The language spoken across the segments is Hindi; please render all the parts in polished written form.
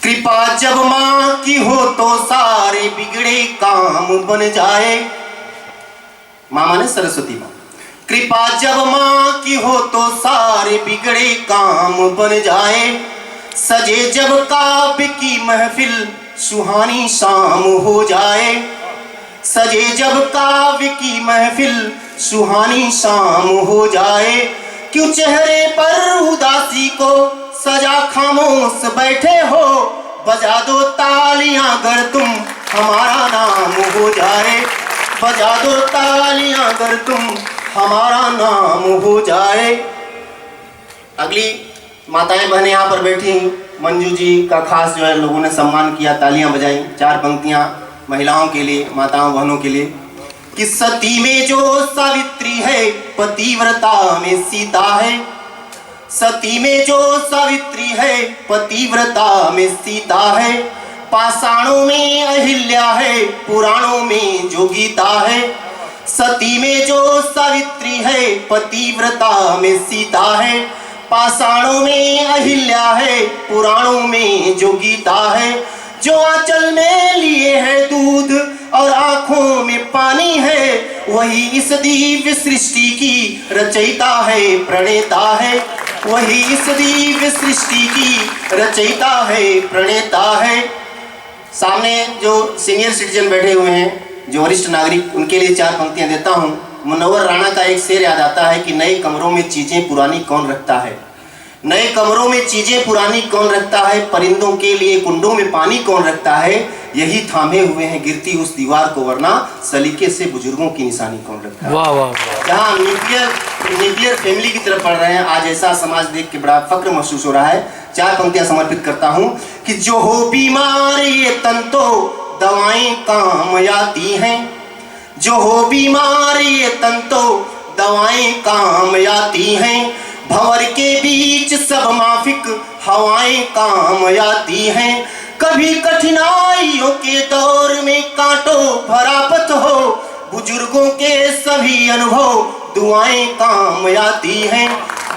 कृपा जब माँ की हो तो सारे बिगड़े काम बन जाए। माँ माने सरस्वती माँ। कृपा जब माँ की हो तो सारे बिगड़े काम बन जाए। सजे जब काव्य की महफिल सुहानी शाम हो जाए। सजे जब काव्य की महफिल सुहानी शाम हो जाए। क्यों चेहरे पर उदासी को सजा खामोश बैठे हो। बजा दो तालियां अगर तुम हमारा नाम हो जाए। बजा दो तालियां अगर तुम हमारा नाम हो जाए। अगली माताएं बहनें यहाँ पर बैठी हैं। मंजू जी का खास जो है लोगों ने सम्मान किया, तालियां बजाई। 4 पंक्तियां महिलाओं के लिए, माताओं बहनों के लिए। कि सती में जो सावित्री है पतिव्रता में सीता है। सती में जो सावित्री है पतिव्रता में सीता है। पाषाणों में अहिल्या है पुराणों में जो गीता है। सती में जो सावित्री है पतिव्रता में सीता है। पाषाणों में अहिल्या है पुराणों में जो गीता है। जो आंचल में लिए है दूध और आंखों में पानी है। वही इस दिव्य सृष्टि की रचयिता है प्रणेता है। वही इस दिव्य सृष्टि की रचयिता है प्रणेता है। सामने जो सीनियर सिटीजन बैठे हुए हैं, जो वरिष्ठ नागरिक, उनके लिए 4 पंक्तियां देता हूं। मुनव्वर राणा का एक शेर याद आता है कि नए कमरों में चीजें पुरानी कौन रखता है। नए कमरों में चीजें पुरानी कौन रखता है। परिंदों के लिए कुंडों में पानी कौन रखता है। यही थामे हुए हैं गिरती उस दीवार को, वरना सलीके से बुजुर्गों की निशानी कौन रखता है। वाह वाह वाह। जहाँ न्यूक्लियर फैमिली की तरफ बढ़ रहे हैं, आज ऐसा समाज देख के बड़ा फक्र महसूस हो रहा है। 4 पंक्तियां समर्पित करता हूं कि जो हो बीमार ये तन तो दवाएं काम आती हैं। जो हो बीमार ये तन तो दवाएं काम आती हैं। भंवर के बीच सब माफिक हवाएं काम आती हैं। कभी कठिनाइयों के दौर में कांटों भरा पथ हो। बुजुर्गों के सभी अनुभव दुआएं काम आती हैं।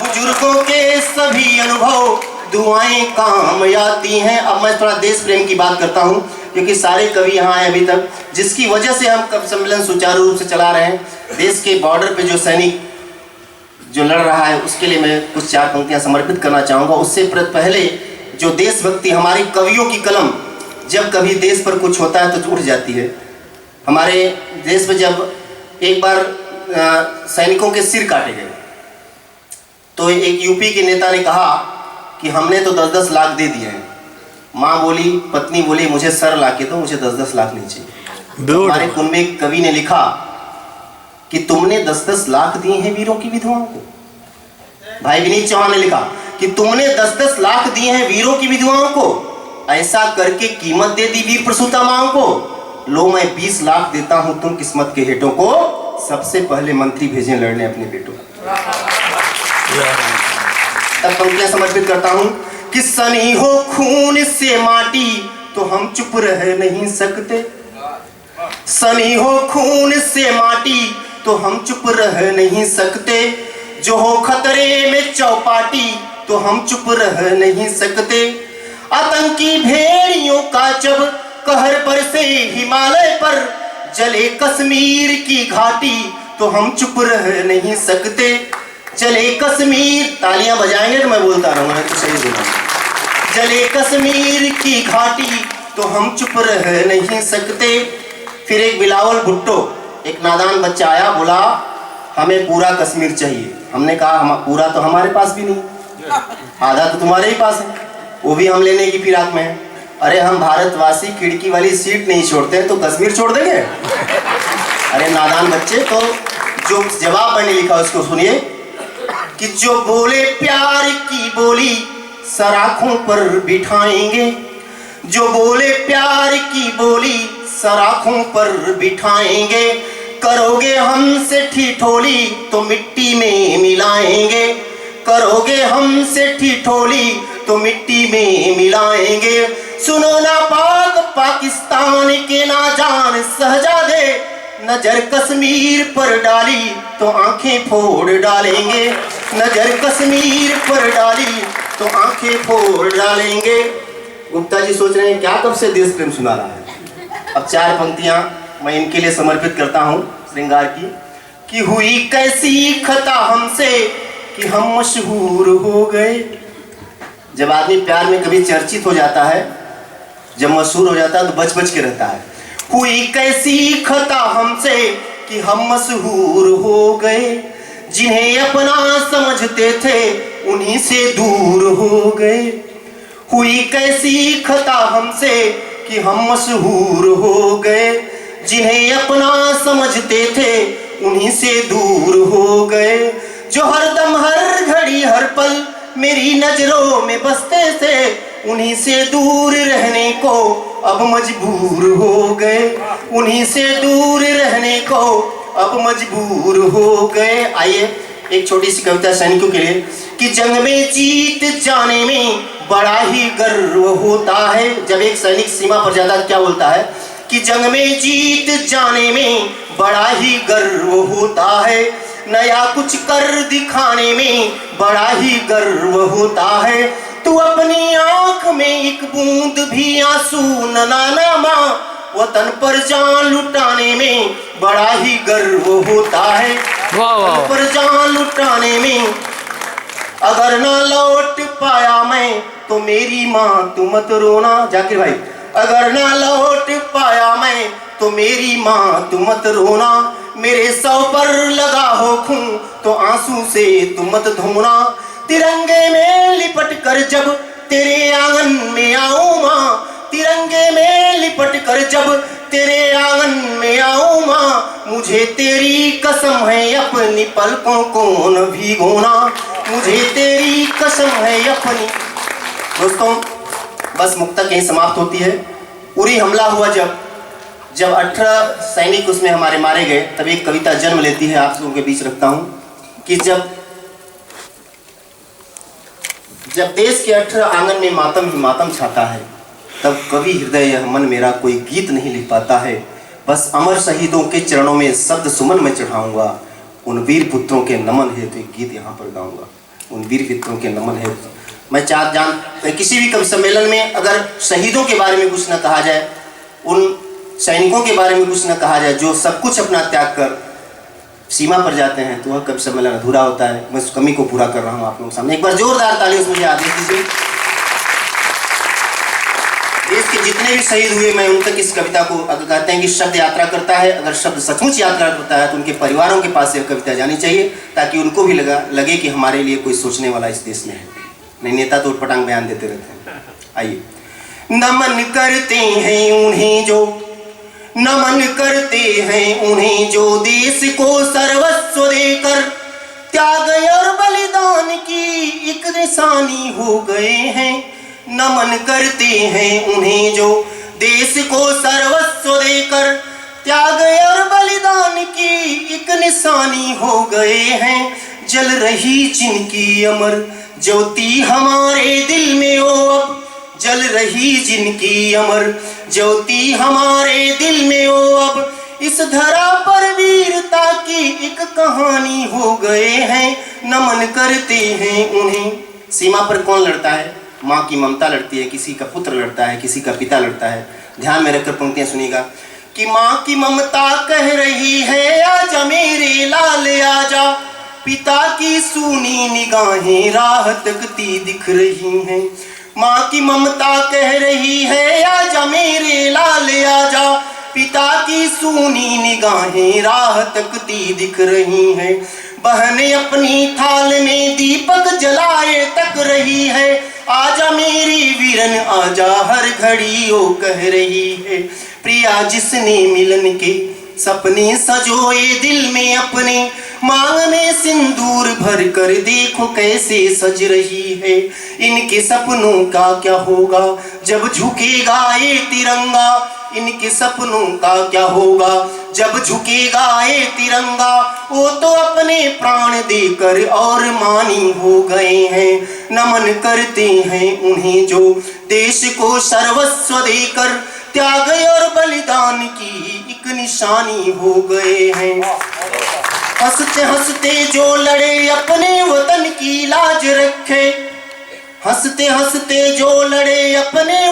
बुजुर्गों के सभी अनुभव दुआएं काम आती हैं। अब मैं थोड़ा देश प्रेम की बात करता हूं, क्योंकि सारे कवि यहाँ आए अभी तक, जिसकी वजह से हम कवि सम्मेलन सुचारू रूप से चला रहे हैं। देश के बॉर्डर पे जो सैनिक जो लड़ रहा है, उसके लिए मैं कुछ 4 पंक्तियां समर्पित करना चाहूँगा। उससे पहले जो देशभक्ति, हमारी कवियों की कलम जब कभी देश पर कुछ होता है तो उठ जाती है। हमारे देश में जब एक बार सैनिकों के सिर काटे गए, तो एक यूपी के नेता ने कहा कि हमने तो 10-10 लाख दे दिए हैं। माँ बोली, पत्नी बोली, मुझे सर ला के दो, मुझे 10-10 लाख नहीं चाहिए। तो हमारे कुल में एक कवि ने लिखा कि तुमने 10-10 लाख दिए हैं वीरों की विधवाओं को। भाई विनीत चौहान ने लिखा कि तुमने 10-10 लाख दिए हैं वीरों की विधवाओं को। ऐसा करके कीमत दे दी वीर प्रसूता माओं को। लो मैं 20 लाख देता हूं तुम किस्मत के हेठों को। सबसे पहले मंत्री भेजें लड़ने अपने बेटों। तब पंक्तियां समर्पित करता हूं कि सनी हो खून से माटी तो हम चुप रह नहीं सकते। सनी हो खून से माटी तो हम चुप रह नहीं सकते। जो हो खतरे में चौपाटी तो हम चुप रह नहीं सकते। आतंकी भेड़ियों का जब कहर पर से हिमालय पर जले कश्मीर की घाटी तो हम चुप रह नहीं सकते। जले कश्मीर, तालियां बजाएंगे तो मैं बोलता रहूंगा तो सही सुना। जले कश्मीर की घाटी तो हम चुप रह नहीं सकते। फिर एक बिलावल भुट्टो, एक नादान बच्चा आया, बोला हमें पूरा कश्मीर चाहिए। हमने कहा हम पूरा तो हमारे पास भी नहीं, आधा तो तुम्हारे ही पास है, वो भी हम लेने की फिराक में है। अरे हम भारतवासी खिड़की वाली सीट नहीं छोड़ते हैं तो कश्मीर छोड़ देंगे? अरे नादान बच्चे, तो जो जवाब मैंने लिखा उसको सुनिए कि जो बोले प्यार की बोली सराखों पर बिठाएंगे। जो बोले प्यार की बोली सराखों पर बिठाएंगे। करोगे हमसे ठिठोली तो मिट्टी में मिलाएंगे। करोगे हमसे ठिठोली तो मिट्टी में मिलाएंगे। सुनो ना पाक पाकिस्तान के नाजान शहजादे, नजर कश्मीर पर डाली तो आंखें फोड़ डालेंगे। नजर कश्मीर पर डाली तो आंखें फोड़ डालेंगे। गुप्ता जी सोच रहे हैं क्या कब से देश प्रेम सुना रहा है। अब 4 पंक्तियां मैं इनके लिए समर्पित करता हूं श्रृंगार की। कि हुई कैसी खता हमसे कि हम मशहूर हो गए। जब आदमी प्यार में कभी चर्चित हो जाता है, जब मशहूर हो जाता है तो बच बच के रहता है। हुई कैसी खता हमसे कि हम मशहूर हो गए, जिन्हें अपना समझते थे उन्हीं से दूर हो गए। हुई कैसी खता हमसे कि हम मशहूर हो गए, जिन्हें अपना समझते थे उन्हीं से दूर हो गए। जो हरदम हर घड़ी हर पल मेरी नजरों में बसते थे, उन्हीं से दूर रहने को अब मजबूर हो गए। उन्हीं से दूर रहने को अब मजबूर हो गए। आइए एक छोटी सी कविता सैनिकों के लिए। कि जंग में जीत जाने में बड़ा ही गर्व होता है। जब एक सैनिक सीमा पर जाता है क्या बोलता है? कि जंग में जीत जाने में बड़ा ही गर्व होता है, नया कुछ कर दिखाने में बड़ा ही गर्व होता है। तू अपनी आंख में एक बूंद भी आंसू न लाना मां, वतन पर जान लुटाने में बड़ा ही गर्व होता है। वतन पर जान लुटाने में अगर ना लौट पाया मैं तो मेरी मां तू मत रोना। जाकिर भाई, अगर ना लौट पाया मैं तो मेरी मां तू मत रोना। मेरे सौ पर लगा हो खून तो आंसू से तू मत धोना। तिरंगे में लिपट कर जब तेरे आंगन में आऊं मां, तिरंगे में लिपट कर जब तेरे आंगन में आऊं मां, मुझे तेरी कसम है अपनी पलकों को न भिगोना। मुझे तेरी कसम है अपनी। दोस्तों बस मुक्तक यहीं समाप्त होती है। उरी हमला हुआ जब 18 सैनिक उसमें हमारे मारे गए, तब एक कविता जन्म लेती है, आप लोगों के बीच रखता हूं। कि जब देश के 18 आंगन में मातम ही मातम छाता है, तब कवि हृदय यह मन मेरा कोई गीत नहीं लिख पाता है। बस अमर शहीदों के चरणों में शब्द सुमन में चढ़ाऊंगा, उन वीर पुत्रों के नमन है तो एक गीत यहाँ पर गाऊंगा। उन वीर पुत्रों के नमन है। मैं किसी भी कवि सम्मेलन में अगर शहीदों के बारे में कुछ न कहा जाए, उन सैनिकों के बारे में कुछ न कहा जाए जो सब कुछ अपना त्याग कर सीमा पर जाते हैं, तो वह कवि सम्मेलन अधूरा होता है। मैं उस कमी को पूरा कर रहा हूँ आप लोगों के सामने। एक बार जोरदार ताली मुझे आदेश दीजिए। देश के जितने भी शहीद हुए, मैं उन तक इस कविता को, अगर कहते हैं कि शब्द यात्रा करता है, अगर शब्द सचमुच यात्रा करता है तो उनके परिवारों के पास यह कविता जानी चाहिए, ताकि उनको भी लगे कि हमारे लिए कोई सोचने वाला इस देश में है। नहीं, नेता तो उटपटांग बयान देते रहते हैं। आइए। नमन करते हैं उन्हें जो, नमन करते हैं उन्हें जो देश को सर्वस्व देकर त्याग और बलिदान की एक निशानी हो गए हैं। नमन करते हैं उन्हें जो देश को सर्वस्व देकर त्याग और बलिदान की एक निशानी हो गए हैं। जल रही जिनकी अमर ज्योति हमारे दिल में हो अब, जल रही जिनकी अमर ज्योति हमारे दिल में हो अब, इस धरा पर वीरता की एक कहानी हो गए हैं। नमन करते हैं उन्हें। सीमा पर कौन लड़ता है? माँ की ममता लड़ती है, किसी का पुत्र लड़ता है, किसी का पिता लड़ता है। ध्यान में रखकर पंक्तियां सुनिएगा। कि माँ की ममता कह रही है आजा मेरे लाल आजा, पिता की सूनी निगाहें राह तकती दिख रही हैं। माँ की ममता कह रही है आजा मेरे लाल आजा, पिता की सूनी निगाहें राह तकती दिख रही हैं। बहन अपनी थाल में दीपक जलाए तक रही है, आजा मेरी वीरन आजा हर घड़ी ओ कह रही है। प्रिया जिसने मिलन के सपने सजोए दिल में अपने, मांग में सिंदूर भर कर देखो कैसे सज रही है। इनके सपनों का क्या होगा जब झुकेगा ये तिरंगा, इनके सपनों का क्या होगा जब झुकेगा ये तिरंगा। वो तो अपने प्राण देकर और मानी हो गए हैं। नमन करते हैं उन्हें जो देश को सर्वस्व देकर त्याग और बलिदान की एक निशानी हो गए हैं। हंसते हंसते जो लड़े अपने वतन की लाज रखे, हंसते हंसते जो लड़े अपने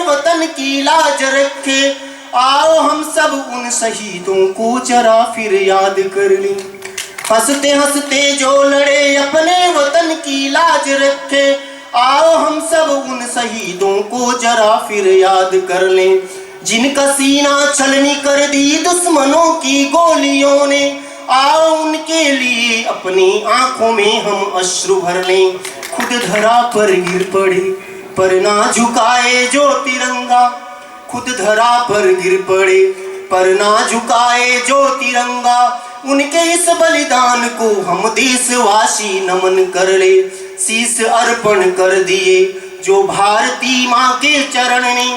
की लाज रखे। आओ हम सब उन शहीदों को जरा फिर याद कर लें। हंसते हंसते जो लड़े अपने वतन की लाज रखे। आओ हम सब उन शहीदों को जरा फिर याद कर लें। जिनका सीना छलनी कर दी दुश्मनों की गोलियों ने। आओ उनके लिए अपनी आंखों में हम अश्रु भर लें। खुद धरा पर गिर पड़े पर ना झुकाए जो तिरंगा। खुद धरा पर गिर पड़े पर ना झुकाए जो तिरंगा। उनके इस बलिदान को हम देशवासी नमन कर ले। शीश अर्पण कर दिए जो भारती माँ के चरण ने।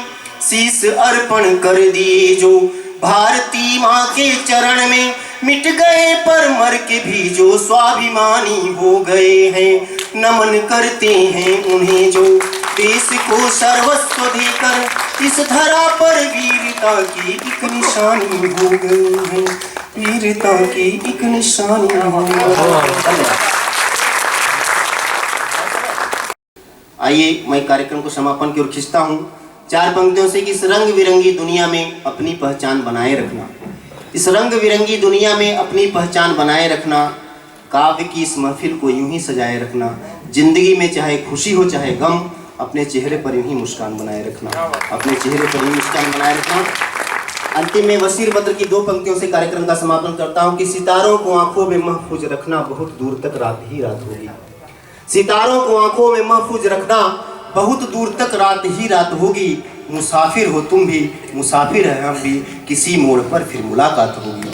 शीश अर्पण कर दिए जो भारती माँ के चरण में। मिट गए पर मर के भी जो स्वाभिमानी हो गए हैं। नमन करते हैं उन्हें जो देश को सर्वस्व देकर इस धरा पर वीरता की एक निशानी हो गए हैं। वीरता की एक निशानी हो गई। आइए मैं कार्यक्रम को समापन की ओर खींचता हूँ 4 पंक्तियों से कि इस रंग बिरंगी दुनिया में अपनी पहचान बनाए रखना। इस रंग बिरंगी दुनिया में अपनी पहचान बनाए रखना। काव्य की इस महफिल को यूं ही सजाए रखना। जिंदगी में चाहे खुशी हो चाहे गम, अपने चेहरे पर यूं ही मुस्कान बनाए रखना। अपने चेहरे पर यूं मुस्कान बनाए रखना। अंतिम में वसीर बद्र की 2 पंक्तियों से कार्यक्रम का समापन करता हूं कि सितारों को आंखों में महफूज रखना, बहुत दूर तक रात ही रात होगी। सितारों को आंखों में महफूज रखना, बहुत दूर तक रात ही रात होगी। मुसाफिर हो तुम भी, मुसाफिर है हम भी, किसी मोड़ पर फिर मुलाकात होगी।